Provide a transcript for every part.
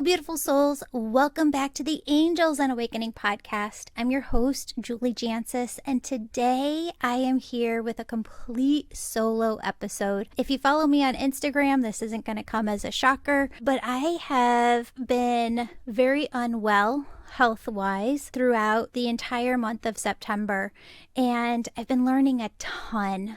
Hello, beautiful souls. Welcome back to the Angels and Awakening podcast. I'm your host, Julie Jancius, and today I am here with a complete solo episode. If you follow me on Instagram, this isn't going to come as a shocker, but I have been very unwell health-wise throughout the entire month of September, and I've been learning a ton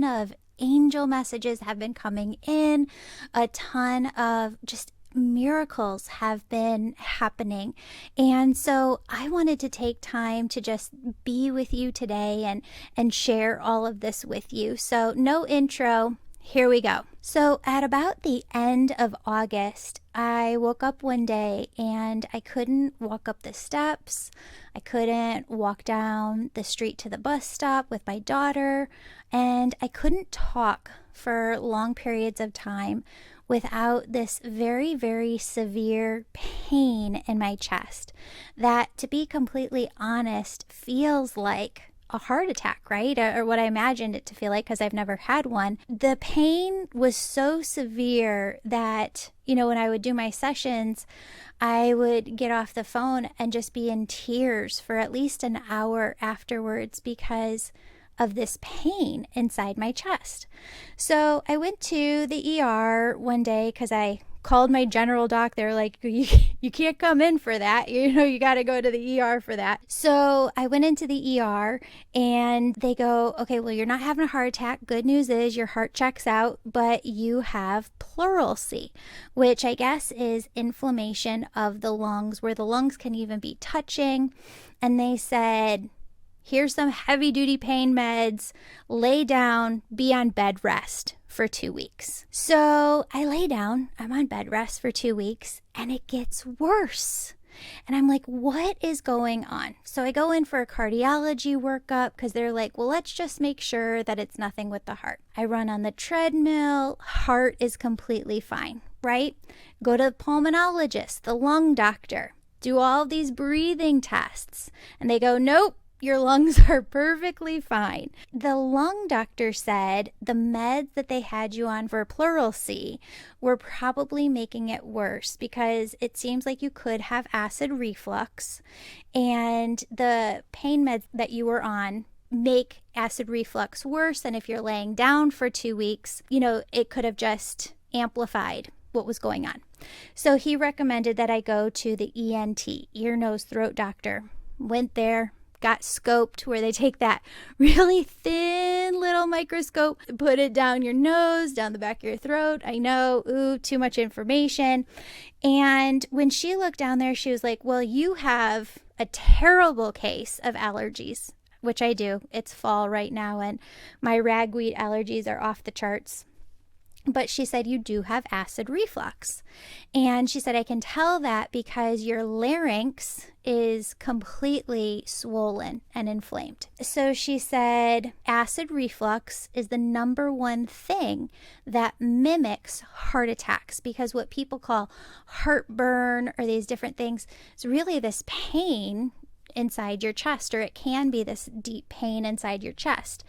of angel messages have been coming in, a ton of just miracles have been happening. And so I wanted to take time to just be with you today and share all of this with you. So no intro, here we go. So at about the end of August, I woke up one day and I couldn't walk up the steps. I couldn't walk down the street to the bus stop with my daughter, and I couldn't talk for long periods of time without this very, very severe pain in my chest that, to be completely honest, feels like a heart attack, right? Or what I imagined it to feel like, because I've never had one. The pain was so severe that, when I would do my sessions, I would get off the phone and just be in tears for at least an hour afterwards because of this pain inside my chest. So I went to the ER one day because I called my general doc. They were like, you can't come in for that. You got to go to the ER for that. So I went into the ER and they go, okay, well, you're not having a heart attack. Good news is your heart checks out, but you have pleurisy, which I guess is inflammation of the lungs, where the lungs can even be touching. And they said, here's some heavy duty pain meds, lay down, be on bed rest for 2 weeks. So I lay down, I'm on bed rest for 2 weeks, and it gets worse. And I'm like, what is going on? So I go in for a cardiology workup because they're like, well, let's just make sure that it's nothing with the heart. I run on the treadmill, heart is completely fine, right? Go to the pulmonologist, the lung doctor, do all these breathing tests, and they go, nope, your lungs are perfectly fine. The lung doctor said the meds that they had you on for pleurisy were probably making it worse because it seems like you could have acid reflux, and the pain meds that you were on make acid reflux worse. And if you're laying down for 2 weeks, it could have just amplified what was going on. So he recommended that I go to the ENT, ear, nose, throat doctor. Went there, got scoped, where they take that really thin little microscope, put it down your nose, down the back of your throat. I know, too much information. And when she looked down there, she was like, well, you have a terrible case of allergies, which I do. It's fall right now, and my ragweed allergies are off the charts. But she said, you do have acid reflux. And she said, I can tell that because your larynx is completely swollen and inflamed. So she said, acid reflux is the number one thing that mimics heart attacks, because what people call heartburn or these different things is really this pain inside your chest, or it can be this deep pain inside your chest.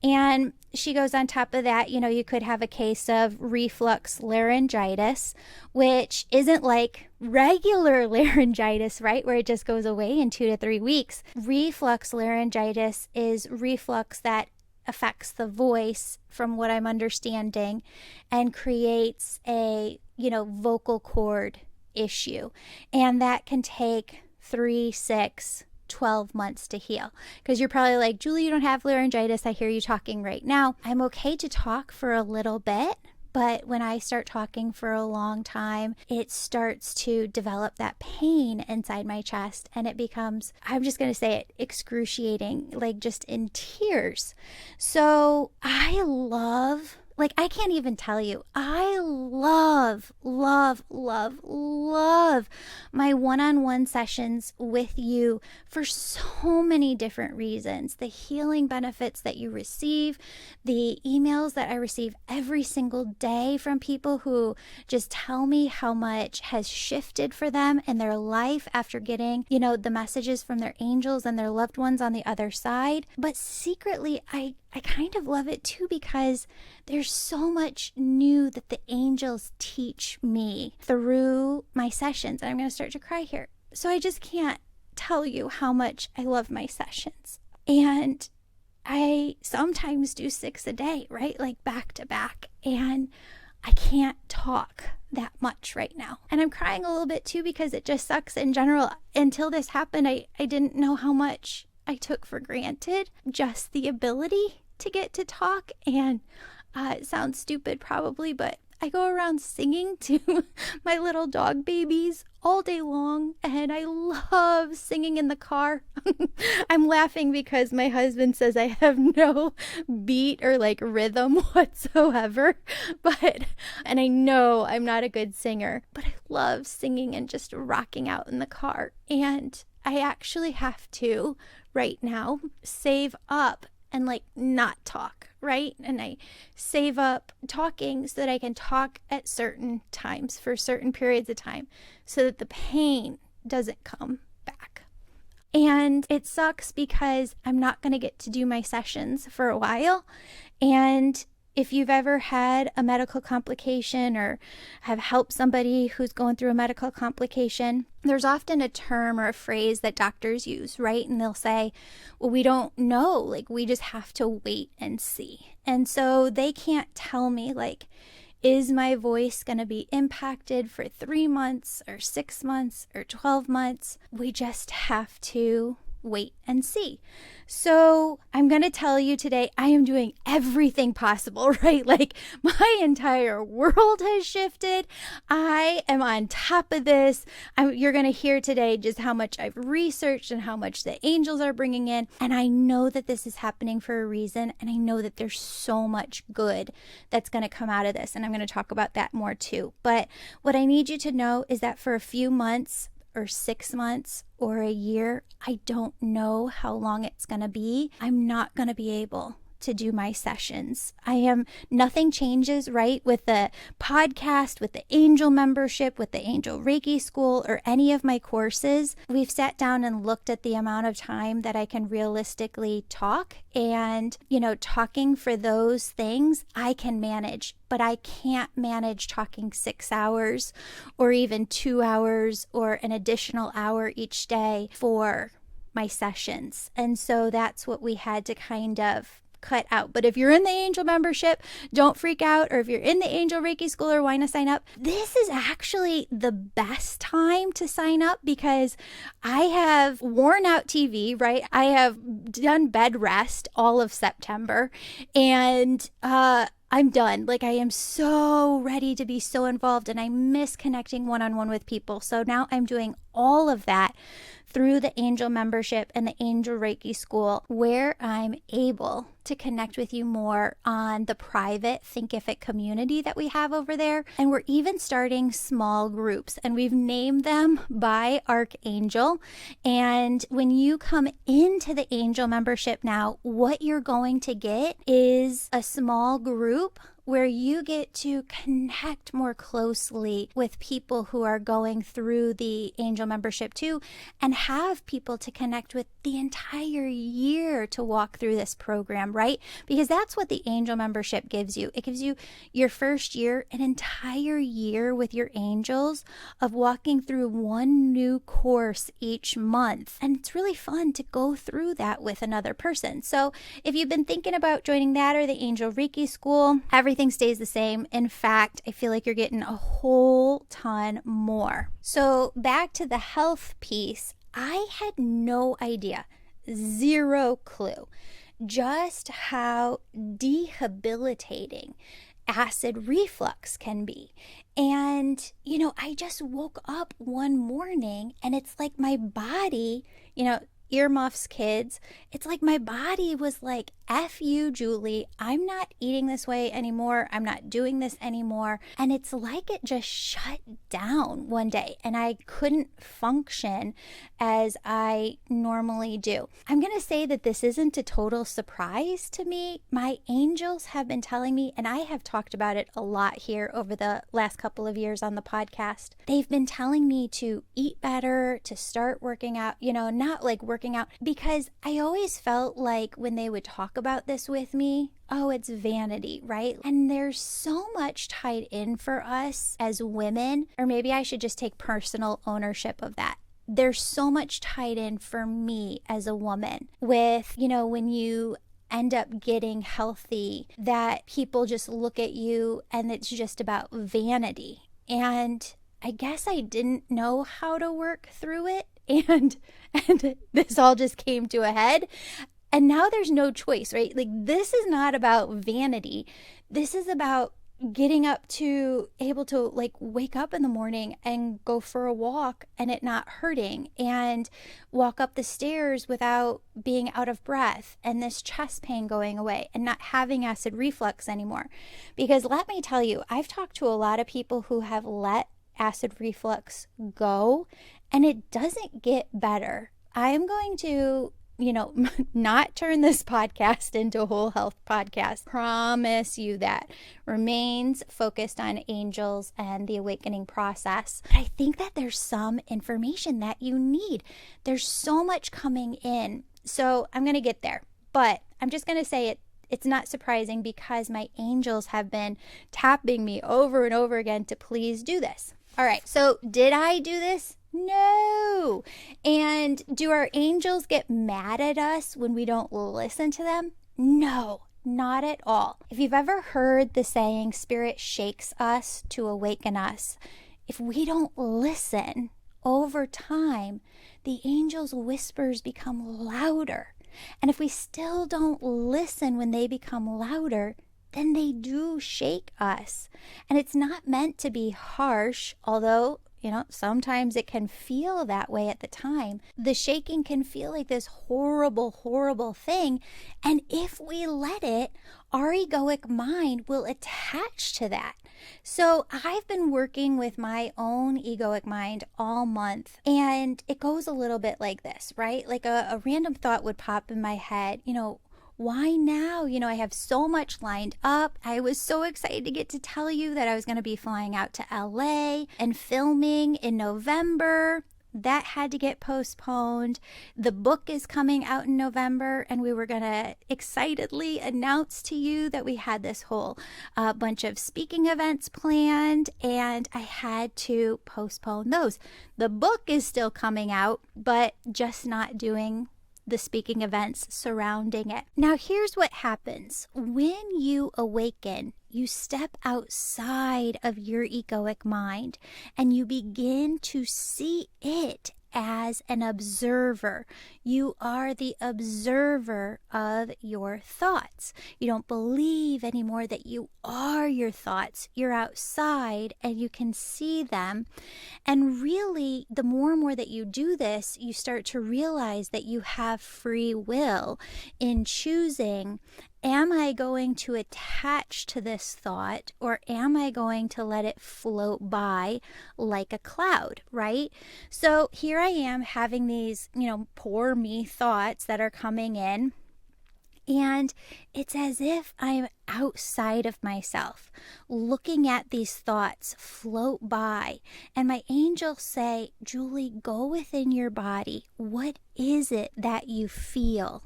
And she goes, on top of that, you could have a case of reflux laryngitis, which isn't like regular laryngitis, right, where it just goes away in 2 to 3 weeks. Reflux laryngitis is reflux that affects the voice, from what I'm understanding, and creates a, vocal cord issue. And that can take 3, 6, 12 months to heal. Because you're probably like, Julie, you don't have laryngitis. I hear you talking right now. I'm okay to talk for a little bit, but when I start talking for a long time, it starts to develop that pain inside my chest, and it becomes, I'm just going to say it, excruciating, like just in tears. So I love, I can't even tell you, I love my one-on-one sessions with you for so many different reasons. The healing benefits that you receive, the emails that I receive every single day from people who just tell me how much has shifted for them in their life after getting, the messages from their angels and their loved ones on the other side. But secretly, I I kind of love it too because there's so much new that the angels teach me through my sessions. And I'm going to start to cry here. So I just can't tell you how much I love my sessions. And I sometimes do 6 a day, right? Like back to back. And I can't talk that much right now. And I'm crying a little bit too because it just sucks in general. Until this happened, I didn't know how much I took for granted, just the ability to get to talk. And it sounds stupid probably, but I go around singing to my little dog babies all day long, and I love singing in the car. I'm laughing because my husband says I have no beat or like rhythm whatsoever, and I know I'm not a good singer, but I love singing and just rocking out in the car. And I actually have to right now save up and like not talk, right? And I save up talking so that I can talk at certain times for certain periods of time so that the pain doesn't come back. And it sucks because I'm not going to get to do my sessions for a while. And if you've ever had a medical complication or have helped somebody who's going through a medical complication, there's often a term or a phrase that doctors use, right? And they'll say, well, we don't know, like we just have to wait and see. And so they can't tell me, like, is my voice going to be impacted for 3 months or 6 months or 12 months? We just have to wait and see. So I'm going to tell you today, I am doing everything possible, right? Like my entire world has shifted. I am on top of this. You're going to hear today just how much I've researched and how much the angels are bringing in. And I know that this is happening for a reason. And I know that there's so much good that's going to come out of this. And I'm going to talk about that more too. But what I need you to know is that for a few months, or 6 months or a year, I don't know how long it's going to be. I'm not going to be able to do my sessions. Nothing changes, right? With the podcast, with the angel membership, with the angel Reiki school, or any of my courses. We've sat down and looked at the amount of time that I can realistically talk. And, talking for those things I can manage, but I can't manage talking 6 hours or even 2 hours or an additional hour each day for my sessions. And so that's what we had to kind of cut out. But if you're in the angel membership, don't freak out. Or if you're in the angel Reiki school or want to sign up, this is actually the best time to sign up because I have worn out TV, right? I have done bed rest all of September and I'm done. Like I am so ready to be so involved and I miss connecting one-on-one with people. So now I'm doing all of that through the angel membership and the angel Reiki school, where I'm able to connect with you more on the private Thinkific community that we have over there. And we're even starting small groups and we've named them by Archangel. And when you come into the angel membership now, what you're going to get is a small group where you get to connect more closely with people who are going through the angel membership too, and have people to connect with the entire year to walk through this program, right? Because that's what the angel membership gives you. It gives you your first year, an entire year with your angels of walking through one new course each month. And it's really fun to go through that with another person. So if you've been thinking about joining that or the angel Reiki school, everything stays the same. In fact, I feel like you're getting a whole ton more. So back to the health piece, I had no idea, zero clue, just how debilitating acid reflux can be. And, I just woke up one morning and it's like my body, earmuffs, kids, it's like my body was like, F you, Julie, I'm not eating this way anymore. I'm not doing this anymore. And it's like it just shut down one day and I couldn't function as I normally do. I'm going to say that this isn't a total surprise to me. My angels have been telling me, and I have talked about it a lot here over the last couple of years on the podcast. They've been telling me to eat better, to start working out, not like working working out, because I always felt like when they would talk about this with me, oh, it's vanity, right? And there's so much tied in for us as women, or maybe I should just take personal ownership of that. There's so much tied in for me as a woman with, when you end up getting healthy, that people just look at you and it's just about vanity. And I guess I didn't know how to work through it. And this all just came to a head. And now there's no choice, right? Like, this is not about vanity. This is about getting up to able to like wake up in the morning and go for a walk and it not hurting, and walk up the stairs without being out of breath, and this chest pain going away, and not having acid reflux anymore. Because let me tell you, I've talked to a lot of people who have let acid reflux go and it doesn't get better. I am going to not turn this podcast into a whole health podcast. Promise you that. Remains focused on angels and the awakening process. But I think that there's some information that you need. There's so much coming in. So I'm going to get there. But I'm just going to say it's not surprising, because my angels have been tapping me over and over again to please do this. All right. So did I do this? No. And do our angels get mad at us when we don't listen to them? No, not at all. If you've ever heard the saying, spirit shakes us to awaken us, if we don't listen, over time, the angels' whispers become louder. And if we still don't listen when they become louder, then they do shake us. And it's not meant to be harsh, although sometimes it can feel that way at the time. The shaking can feel like this horrible, horrible thing. And if we let it, our egoic mind will attach to that. So I've been working with my own egoic mind all month, and it goes a little bit like this, right? Like a random thought would pop in my head, why now? I have so much lined up. I was so excited to get to tell you that I was going to be flying out to LA and filming in November. That had to get postponed. The book is coming out in November, and we were going to excitedly announce to you that we had this whole bunch of speaking events planned, and I had to postpone those. The book is still coming out, but just not doing the speaking events surrounding it. Now, here's what happens. When you awaken, you step outside of your egoic mind and you begin to see it as an observer. You are the observer of your thoughts. You don't believe anymore that you are your thoughts. You're outside and you can see them. And really, the more and more that you do this, you start to realize that you have free will in choosing, am I going to attach to this thought, or am I going to let it float by like a cloud, right? So here I am having these, poor me thoughts that are coming in. And it's as if I'm outside of myself, looking at these thoughts float by. And my angels say, Julie, go within your body. What is it that you feel?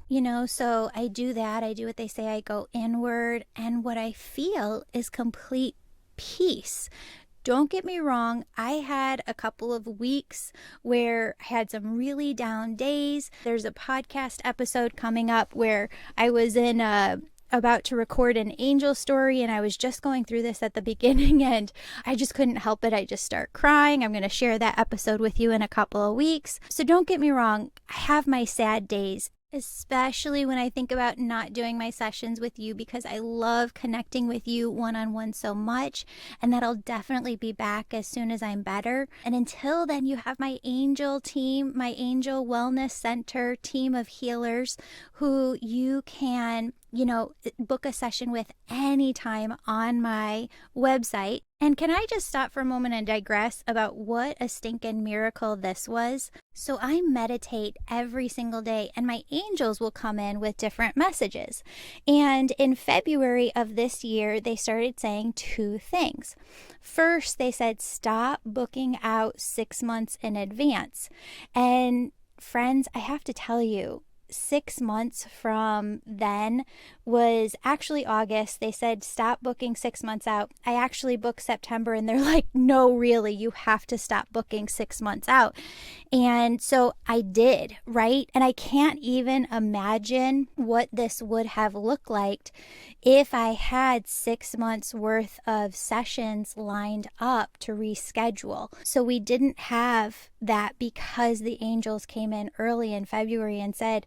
So I do that. I do what they say. I go inward. And what I feel is complete peace. Don't get me wrong, I had a couple of weeks where I had some really down days. There's a podcast episode coming up where I was about to record an angel story, and I was just going through this at the beginning, and I just couldn't help it. I just start crying. I'm going to share that episode with you in a couple of weeks. So don't get me wrong, I have my sad days, especially when I think about not doing my sessions with you, because I love connecting with you one-on-one so much, and that'll definitely be back as soon as I'm better. And until then, you have my angel team, my angel wellness center team of healers who you can book a session with anytime on my website. And can I just stop for a moment and digress about what a stinking miracle this was? So I meditate every single day, and my angels will come in with different messages. And in February of this year, they started saying two things. First, they said, stop booking out 6 months in advance. And friends, I have to tell you, 6 months from then was actually August. They said, stop booking 6 months out. I actually booked September and they're like, no, really, you have to stop booking 6 months out. And so I did, right? And I can't even imagine what this would have looked like if I had 6 months worth of sessions lined up to reschedule. So we didn't have that because the angels came in early in February and said,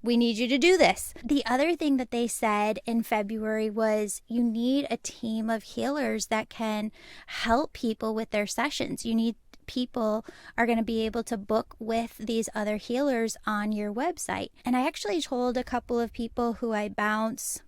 we need you to do this. The other thing that they said in February was you need a team of healers that can help people with their sessions. You need people are going to be able to book with these other healers on your website. And I actually told a couple of people who I bounce,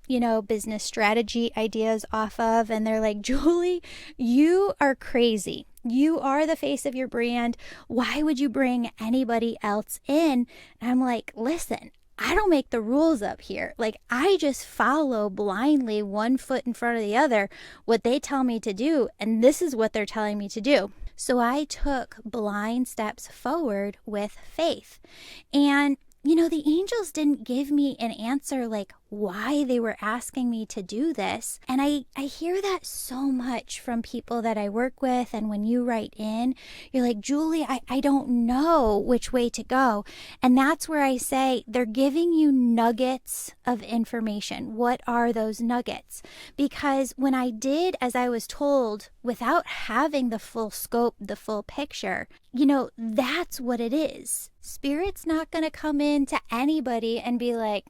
business strategy ideas off of, and they're like, Julie, you are crazy. You are the face of your brand. Why would you bring anybody else in? And I'm like, listen, I don't make the rules up here. Like, I just follow blindly, one foot in front of the other, what they tell me to do. And this is what they're telling me to do. So I took blind steps forward with faith. And, the angels didn't give me an answer like why they were asking me to do this. And I hear that so much from people that I work with. And when you write in, you're like, Julie, I don't know which way to go. And that's where I say they're giving you nuggets of information. What are those nuggets? Because when I did as I was told without having the full scope, the full picture, that's what it is. Spirit's not going to come in to anybody and be like,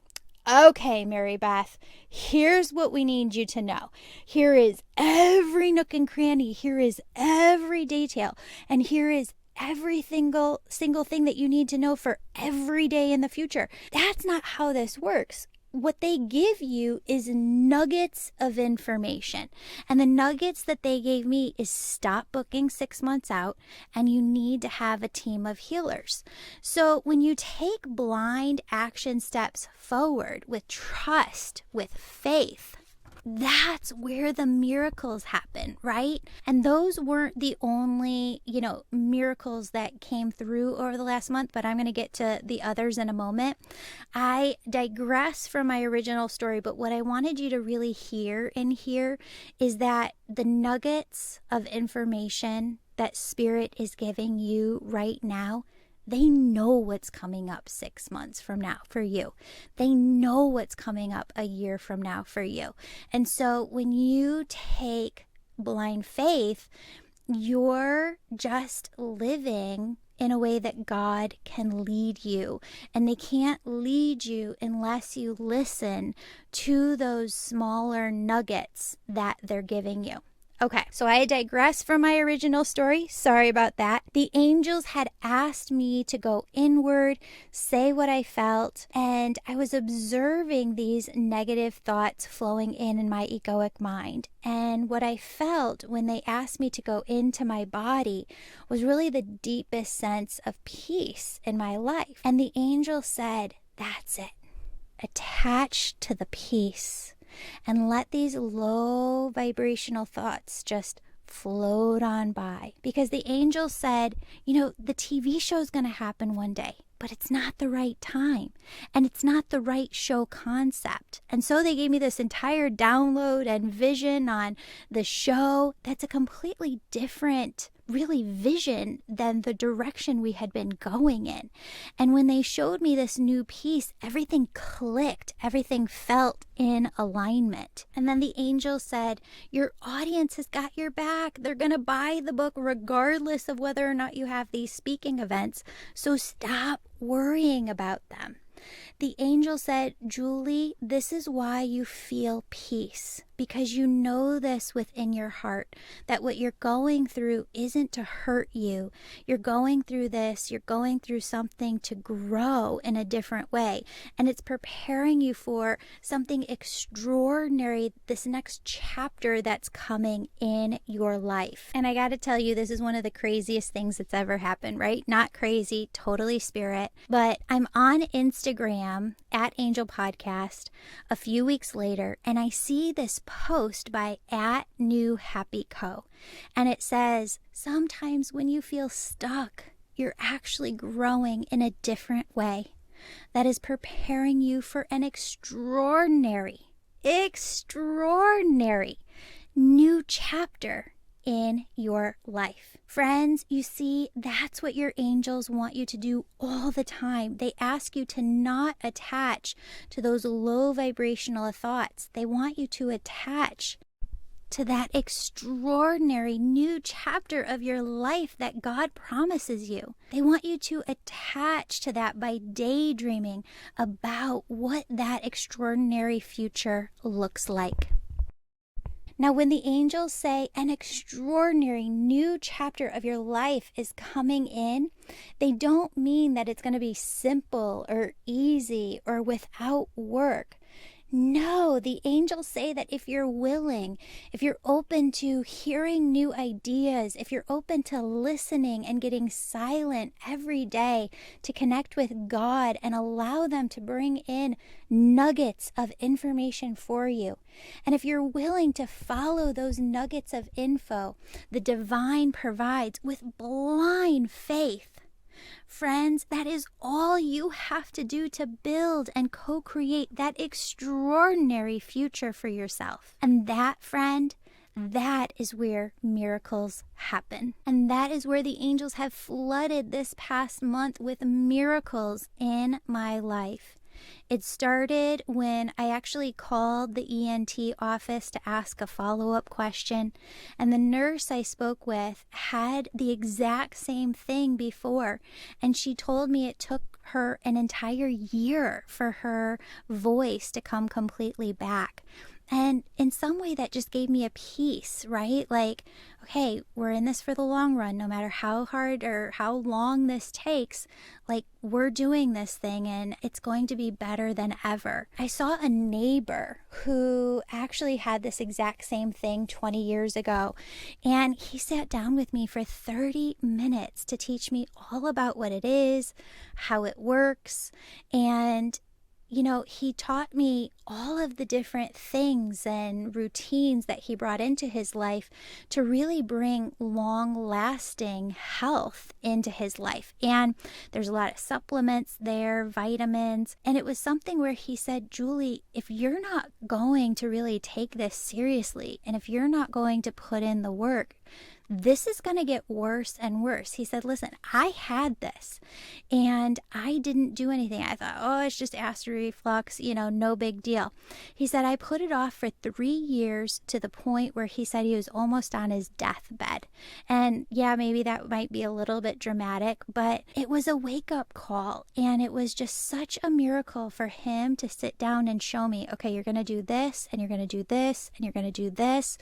okay, Mary Beth, here's what we need you to know. Here is every nook and cranny. Here is every detail. And here is every single thing that you need to know for every day in the future. That's not how this works. What they give you is nuggets of information. And the nuggets that they gave me is stop booking 6 months out, and you need to have a team of healers. So when you take blind action steps forward with trust, with faith, that's where the miracles happen, right? And those weren't the only, miracles that came through over the last month, but I'm going to get to the others in a moment. I digress from my original story, but what I wanted you to really hear in here is that the nuggets of information that Spirit is giving you right now, they know what's coming up 6 months from now for you. They know what's coming up a year from now for you. And so when you take blind faith, you're just living in a way that God can lead you. And they can't lead you unless you listen to those smaller nuggets that they're giving you. Okay, so I digress from my original story. Sorry about that. The angels had asked me to go inward, say what I felt, and I was observing these negative thoughts flowing in my egoic mind. And what I felt when they asked me to go into my body was really the deepest sense of peace in my life. And the angel said, that's it. Attach to the peace. And let these low vibrational thoughts just float on by. Because the angel said, the TV show is going to happen one day, but it's not the right time. And it's not the right show concept. And so they gave me this entire download and vision on the show that's a completely different really vision than the direction we had been going in. And when they showed me this new piece, everything clicked, everything felt in alignment. And then the angel said, your audience has got your back. They're going to buy the book regardless of whether or not you have these speaking events. So stop worrying about them. The angel said, Julie, this is why you feel peace, because you know this within your heart, that what you're going through isn't to hurt you. You're going through this, you're going through something to grow in a different way. And it's preparing you for something extraordinary, this next chapter that's coming in your life. And I got to tell you, this is one of the craziest things that's ever happened, right? Not crazy, totally spirit. But I'm on Instagram at Angel Podcast a few weeks later, and I see this post by @NewHappyCo, and it says, sometimes when you feel stuck you're actually growing in a different way that is preparing you for an extraordinary new chapter in your life. Friends, you see, that's what your angels want you to do all the time. They ask you to not attach to those low vibrational thoughts. They want you to attach to that extraordinary new chapter of your life that God promises you. They want you to attach to that by daydreaming about what that extraordinary future looks like. Now, when the angels say an extraordinary new chapter of your life is coming in, they don't mean that it's going to be simple or easy or without work. No, the angels say that if you're willing, if you're open to hearing new ideas, if you're open to listening and getting silent every day to connect with God and allow them to bring in nuggets of information for you, and if you're willing to follow those nuggets of info the divine provides with blind faith, friends, that is all you have to do to build and co-create that extraordinary future for yourself. And that, friend, that is where miracles happen. And that is where the angels have flooded this past month with miracles in my life. It started when I actually called the ENT office to ask a follow-up question, and the nurse I spoke with had the exact same thing before, and she told me it took her an entire year for her voice to come completely back. And in some way that just gave me a peace, right? Like, okay, we're in this for the long run, no matter how hard or how long this takes, like we're doing this thing and it's going to be better than ever. I saw a neighbor who actually had this exact same thing 20 years ago. And he sat down with me for 30 minutes to teach me all about what it is, how it works, and he taught me all of the different things and routines that he brought into his life to really bring long-lasting health into his life. And there's a lot of supplements there, vitamins. And it was something where he said, Julie, if you're not going to really take this seriously, and if you're not going to put in the work, this is going to get worse and worse. He said, listen, I had this and I didn't do anything. I thought, oh, it's just acid reflux, no big deal. He said, I put it off for 3 years to the point where he said he was almost on his deathbed. And yeah, maybe that might be a little bit dramatic, but it was a wake-up call. And it was just such a miracle for him to sit down and show me, okay, you're going to do this and you're going to do this and you're going to do this,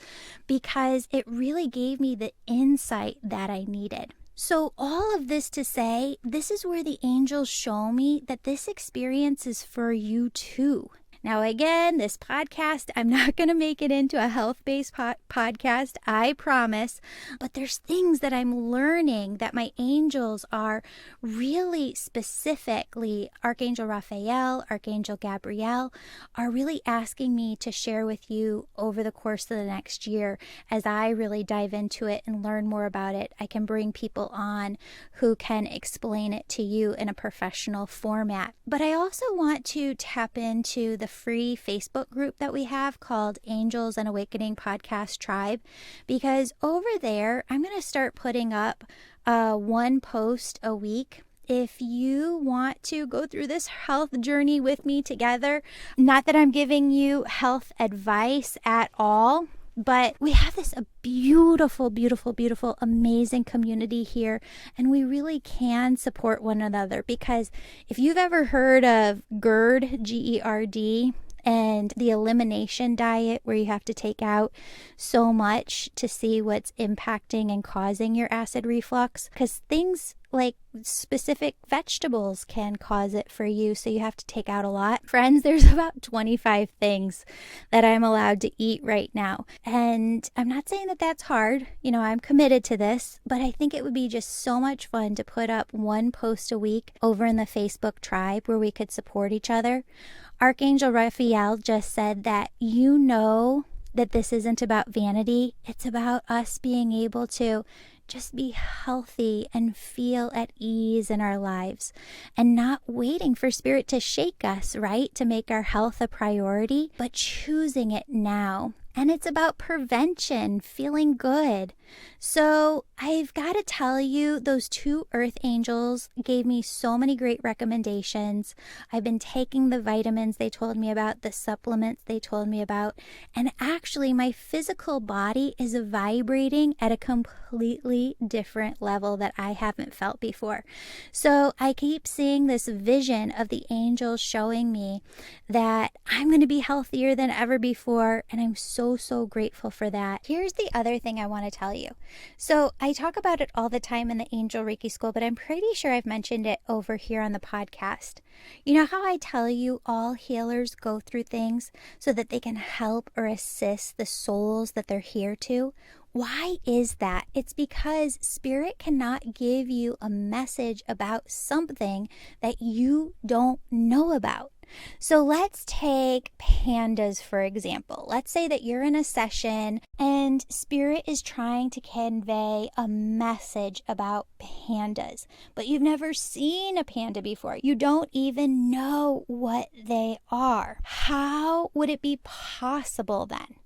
because it really gave me the insight that I needed. So all of this to say, this is where the angels show me that this experience is for you too. Now, again, this podcast, I'm not going to make it into a health-based podcast, I promise. But there's things that I'm learning that my angels are really specifically, Archangel Raphael, Archangel Gabriel, are really asking me to share with you over the course of the next year. As I really dive into it and learn more about it, I can bring people on who can explain it to you in a professional format. But I also want to tap into the free Facebook group that we have called Angels and Awakening Podcast Tribe, because over there I'm going to start putting up one post a week. If you want to go through this health journey with me together, not that I'm giving you health advice at all, but we have this beautiful, amazing community here, and we really can support one another. Because if you've ever heard of GERD, G-E-R-D, and the elimination diet, where you have to take out so much to see what's impacting and causing your acid reflux, because things like specific vegetables can cause it for you, so you have to take out a lot. Friends, there's about 25 things that I'm allowed to eat right now. And I'm not saying that that's hard. I'm committed to this, but I think it would be just so much fun to put up one post a week over in the Facebook tribe where we could support each other. Archangel Raphael just said that that this isn't about vanity. It's about us being able to just be healthy and feel at ease in our lives, and not waiting for Spirit to shake us, right? To make our health a priority, but choosing it now. And it's about prevention, feeling good. So I've got to tell you, those two earth angels gave me so many great recommendations. I've been taking the vitamins they told me about, the supplements they told me about, and actually my physical body is vibrating at a completely different level that I haven't felt before. So I keep seeing this vision of the angels showing me that I'm going to be healthier than ever before, and I'm so grateful for that. Here's the other thing I want to tell you. So I talk about it all the time in the Angel Reiki School, but I'm pretty sure I've mentioned it over here on the podcast. You know how I tell you all healers go through things so that they can help or assist the souls that they're here to? Why is that? It's because Spirit cannot give you a message about something that you don't know about. So let's take pandas, for example. Let's say that you're in a session and Spirit is trying to convey a message about pandas, but you've never seen a panda before. You don't even know what they are. How would it be possible then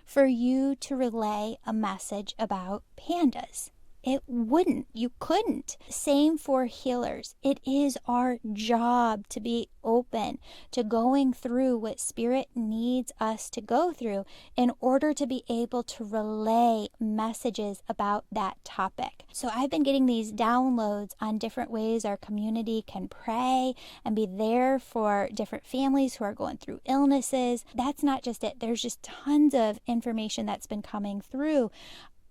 for you to relay a message about pandas? It wouldn't. You couldn't. Same for healers. It is our job to be open to going through what Spirit needs us to go through in order to be able to relay messages about that topic. So I've been getting these downloads on different ways our community can pray and be there for different families who are going through illnesses. That's not just it. There's just tons of information that's been coming through,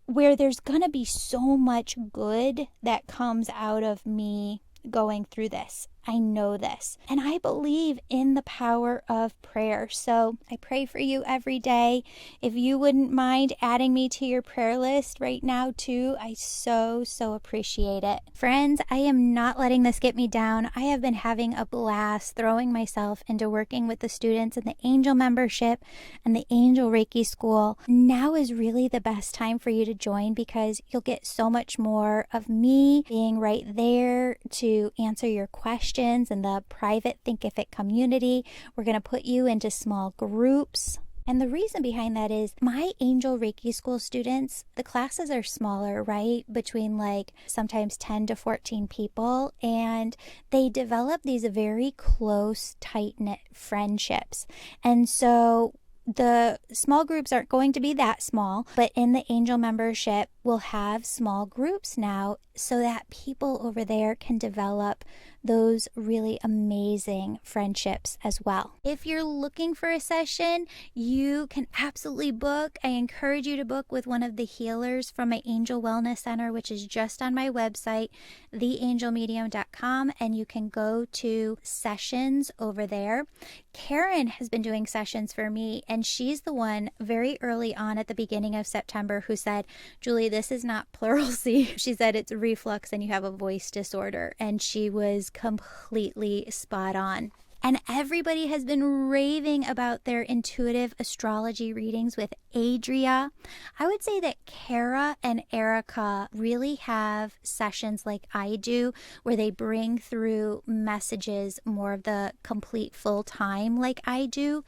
where there's going to be so much good that comes out of me going through this. I know this. And I believe in the power of prayer. So I pray for you every day. If you wouldn't mind adding me to your prayer list right now too, I so appreciate it. Friends, I am not letting this get me down. I have been having a blast throwing myself into working with the students in the Angel membership and the Angel Reiki School. Now is really the best time for you to join, because you'll get so much more of me being right there to answer your questions in the private Thinkific community. We're going to put you into small groups. And the reason behind that is my Angel Reiki School students, the classes are smaller, right? Between like sometimes 10 to 14 people. And they develop these very close, tight-knit friendships. And so the small groups aren't going to be that small, but in the Angel membership, we'll have small groups now so that people over there can develop those really amazing friendships as well. If you're looking for a session, you can absolutely book. I encourage you to book with one of the healers from my Angel Wellness Center, which is just on my website, theangelmedium.com, and you can go to sessions over there. Karen has been doing sessions for me, and she's the one very early on at the beginning of September who said, Julie, this is not pluralcy. She said it's reflux and you have a voice disorder, and she was completely spot on. And everybody has been raving about their intuitive astrology readings with Adria. I would say that Kara and Erica really have sessions like I do, where they bring through messages more of the complete full time like I do.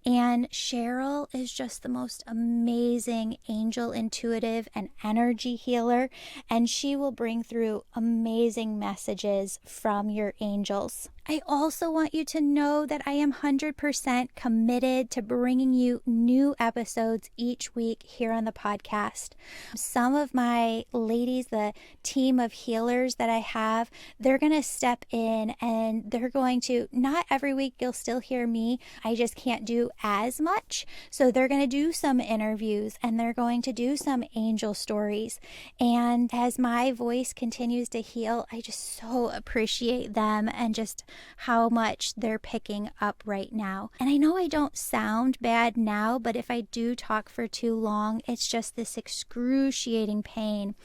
And Cheryl is just the most amazing angel intuitive and energy healer. And she will bring through amazing messages from your angels. I also want you to know that I am 100% committed to bringing you new episodes each week here on the podcast. Some of my ladies, the team of healers that I have, they're going to step in and they're going to, not every week you'll still hear me, I just can't do as much. So they're going to do some interviews and they're going to do some angel stories. And as my voice continues to heal, I just so appreciate them and just how much they're picking up right now. And I know I don't sound bad now, but if I do talk for too long, it's just this excruciating pain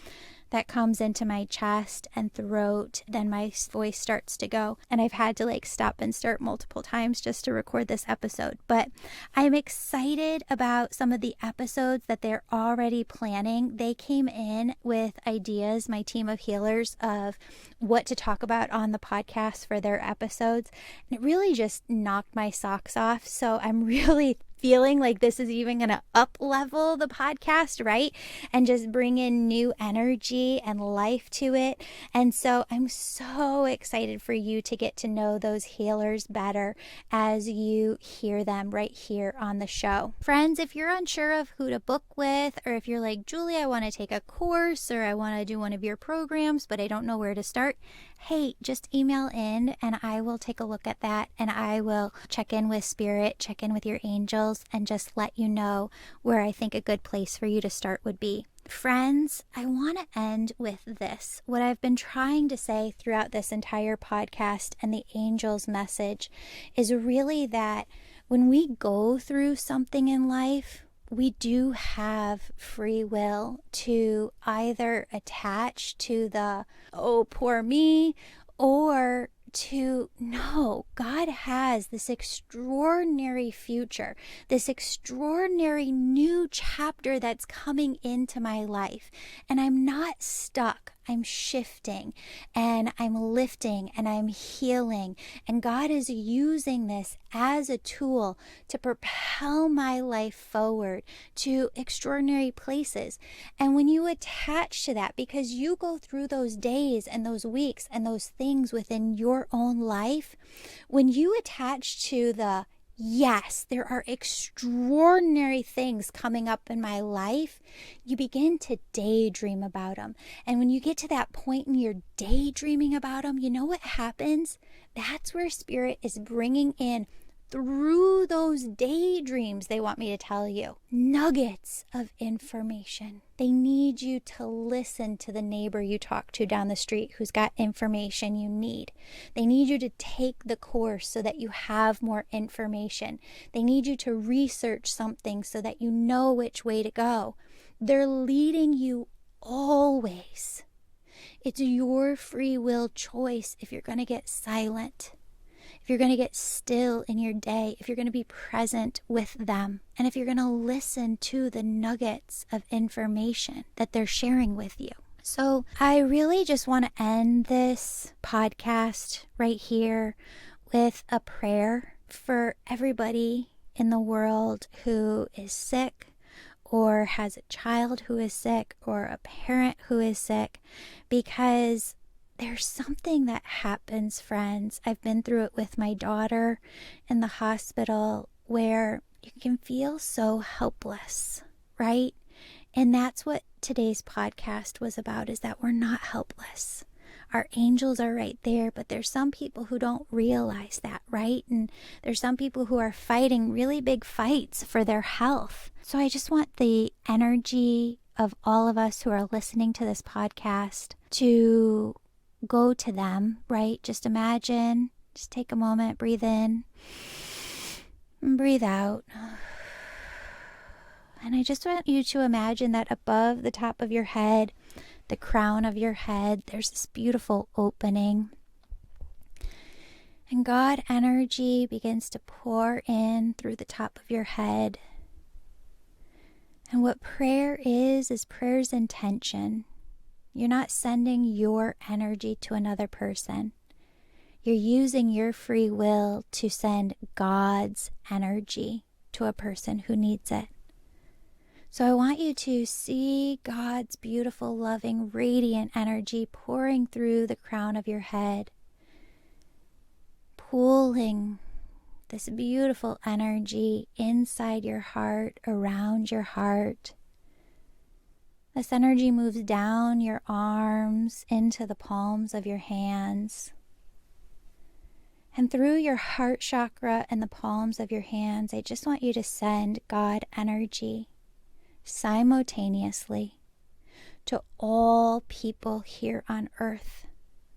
that comes into my chest and throat, then my voice starts to go. And I've had to stop and start multiple times just to record this episode. But I'm excited about some of the episodes that they're already planning. They came in with ideas, my team of healers, of what to talk about on the podcast for their episodes. And it really just knocked my socks off. So I'm really feeling like this is even going to up level the podcast, right? And just bring in new energy and life to it. And so I'm so excited for you to get to know those healers better as you hear them right here on the show. Friends, if you're unsure of who to book with, or if you're like, Julie, I want to take a course, or I want to do one of your programs, but I don't know where to start, hey, just email in and I will take a look at that, and I will check in with Spirit, check in with your angels, and just let you know where I think a good place for you to start would be. Friends, I want to end with this. What I've been trying to say throughout this entire podcast and the angels' message is really that when we go through something in life, we do have free will to either attach to the, oh, poor me, or to know God has this extraordinary future, this extraordinary new chapter that's coming into my life. And I'm not stuck. I'm shifting and I'm lifting and I'm healing. And God is using this as a tool to propel my life forward to extraordinary places. And when you attach to that, because you go through those days and those weeks and those things within your own life, when you attach to the yes, there are extraordinary things coming up in my life, you begin to daydream about them. And when you get to that point and you're daydreaming about them, you know what happens? That's where Spirit is bringing in, through those daydreams, they want me to tell you, nuggets of information. They need you to listen to the neighbor you talk to down the street who's got information you need. They need you to take the course so that you have more information. They need you to research something so that you know which way to go. They're leading you always. It's your free will choice if you're going to get silent, if you're going to get still in your day, if you're going to be present with them, and if you're going to listen to the nuggets of information that they're sharing with you. So I really just want to end this podcast right here with a prayer for everybody in the world who is sick, or has a child who is sick, or a parent who is sick, because there's something that happens, friends. I've been through it with my daughter in the hospital, where you can feel so helpless, right? And that's what today's podcast was about, is that we're not helpless. Our angels are right there, but there's some people who don't realize that, right? And there's some people who are fighting really big fights for their health. So I just want the energy of all of us who are listening to this podcast to go to them, right? Just imagine, just take a moment, breathe in and breathe out. And I just want you to imagine that above the top of your head, the crown of your head, there's this beautiful opening. And God energy begins to pour in through the top of your head. And what prayer is prayer's intention. You're not sending your energy to another person. You're using your free will to send God's energy to a person who needs it. So I want you to see God's beautiful, loving, radiant energy pouring through the crown of your head, pulling this beautiful energy inside your heart, around your heart. This energy moves down your arms into the palms of your hands. And through your heart chakra and the palms of your hands, I just want you to send God energy simultaneously to all people here on earth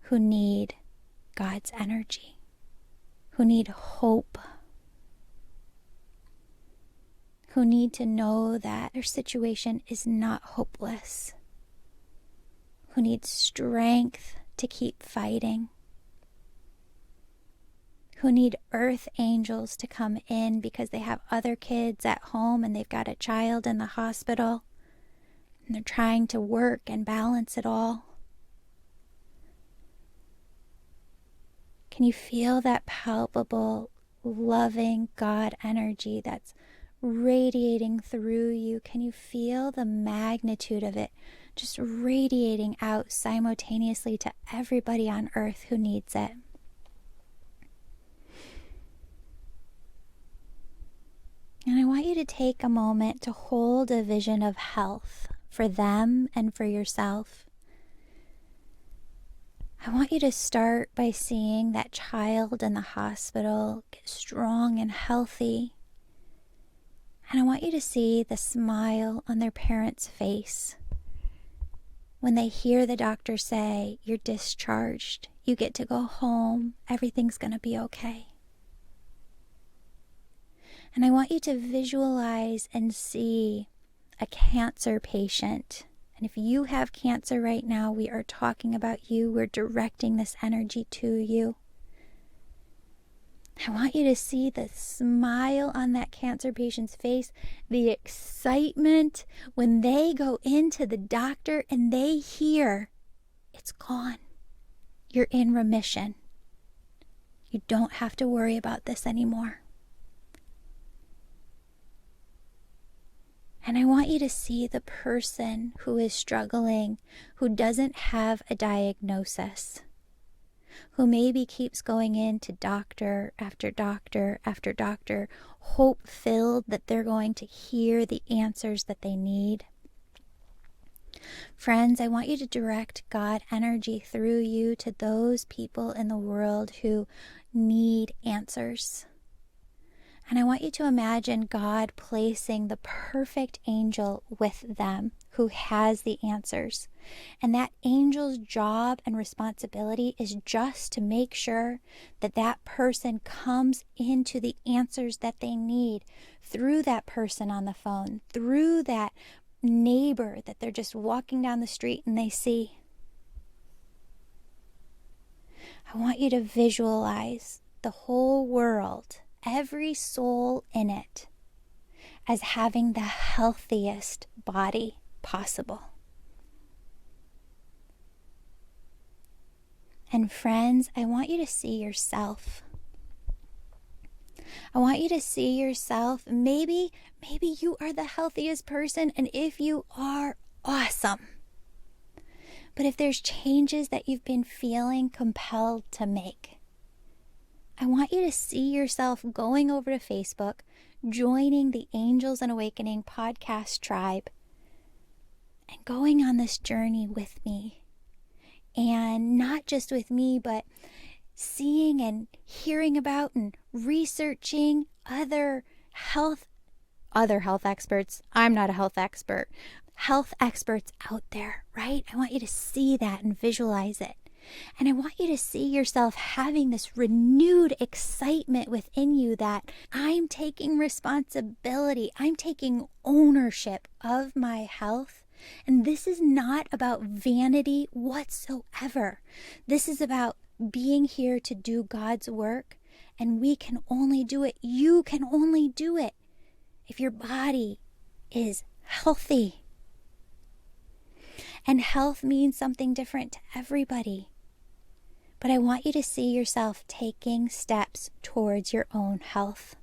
who need God's energy, who need hope, who need to know that their situation is not hopeless, who need strength to keep fighting, who need earth angels to come in because they have other kids at home and they've got a child in the hospital and they're trying to work and balance it all. Can you feel that palpable, loving God energy that's radiating through you? Can you feel the magnitude of it just radiating out simultaneously to everybody on earth who needs it? And I want you to take a moment to hold a vision of health for them and for yourself. I want you to start by seeing that child in the hospital get strong and healthy. And I want you to see the smile on their parent's face when they hear the doctor say, "You're discharged, you get to go home, everything's going to be okay." And I want you to visualize and see a cancer patient. And if you have cancer right now, we are talking about you. We're directing this energy to you. I want you to see the smile on that cancer patient's face, the excitement when they go into the doctor and they hear, "It's gone. You're in remission. You don't have to worry about this anymore." And I want you to see the person who is struggling, who doesn't have a diagnosis, who maybe keeps going into doctor after doctor after doctor, hope-filled that they're going to hear the answers that they need. Friends, I want you to direct God energy through you to those people in the world who need answers. And I want you to imagine God placing the perfect angel with them who has the answers. And that angel's job and responsibility is just to make sure that that person comes into the answers that they need through that person on the phone, through that neighbor that they're just walking down the street and they see. I want you to visualize the whole world, every soul in it, as having the healthiest body possible. And friends, I want you to see yourself. I want you to see yourself. Maybe you are the healthiest person, and if you are, awesome. But if there's changes that you've been feeling compelled to make, I want you to see yourself going over to Facebook, joining the Angels and Awakening podcast tribe, and going on this journey with me. And not just with me, but seeing and hearing about and researching other health experts. I'm not a health expert. Health experts out there, right? I want you to see that and visualize it. And I want you to see yourself having this renewed excitement within you that I'm taking responsibility. I'm taking ownership of my health. And this is not about vanity whatsoever. This is about being here to do God's work. And we can only do it. You can only do it if your body is healthy. And health means something different to everybody. But I want you to see yourself taking steps towards your own health.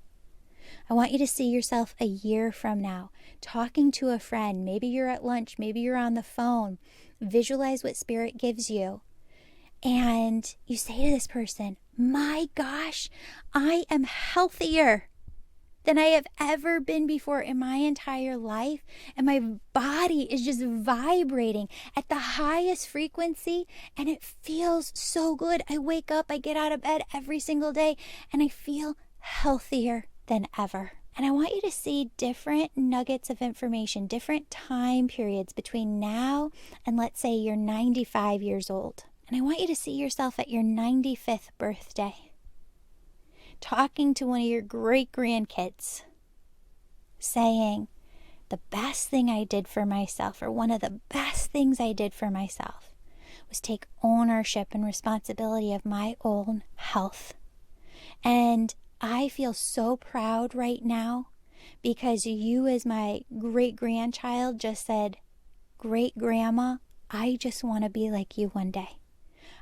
I want you to see yourself a year from now, talking to a friend. Maybe you're at lunch, maybe you're on the phone. Visualize what Spirit gives you. And you say to this person, "My gosh, I am healthier than I have ever been before in my entire life. And my body is just vibrating at the highest frequency. And it feels so good. I wake up, I get out of bed every single day, and I feel healthier than ever." And I want you to see different nuggets of information, different time periods between now and let's say you're 95 years old. And I want you to see yourself at your 95th birthday, talking to one of your great grandkids, saying, "The best thing I did for myself," or "one of the best things I did for myself was take ownership and responsibility of my own health. And I feel so proud right now because you, as my great-grandchild, just said, "Great-grandma, I just want to be like you one day.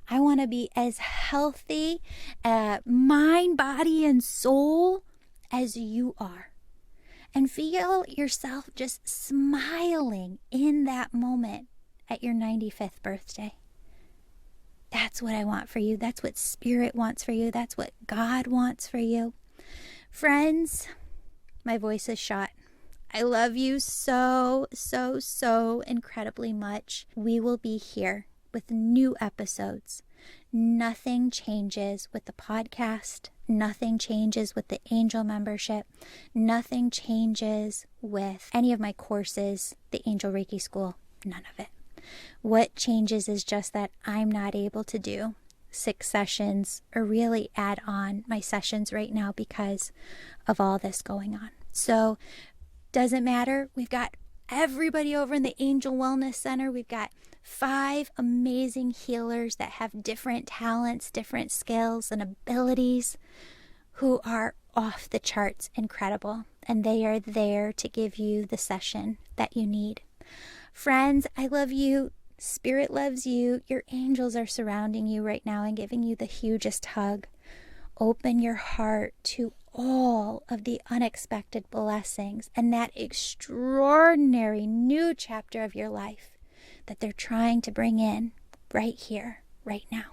I want to be as healthy, mind, body, and soul as you are." And feel yourself just smiling in that moment at your 95th birthday. That's what I want for you. That's what Spirit wants for you. That's what God wants for you. Friends, my voice is shot. I love you so, so, so incredibly much. We will be here with new episodes. Nothing changes with the podcast. Nothing changes with the Angel membership. Nothing changes with any of my courses, the Angel Reiki School. None of it. What changes is just that I'm not able to do 6 sessions or really add on my sessions right now because of all this going on. So doesn't matter. We've got everybody over in the Angel Wellness Center. We've got 5 amazing healers that have different talents, different skills and abilities who are off the charts incredible. And they are there to give you the session that you need. Friends, I love you. Spirit loves you. Your angels are surrounding you right now and giving you the hugest hug. Open your heart to all of the unexpected blessings and that extraordinary new chapter of your life that they're trying to bring in right here, right now.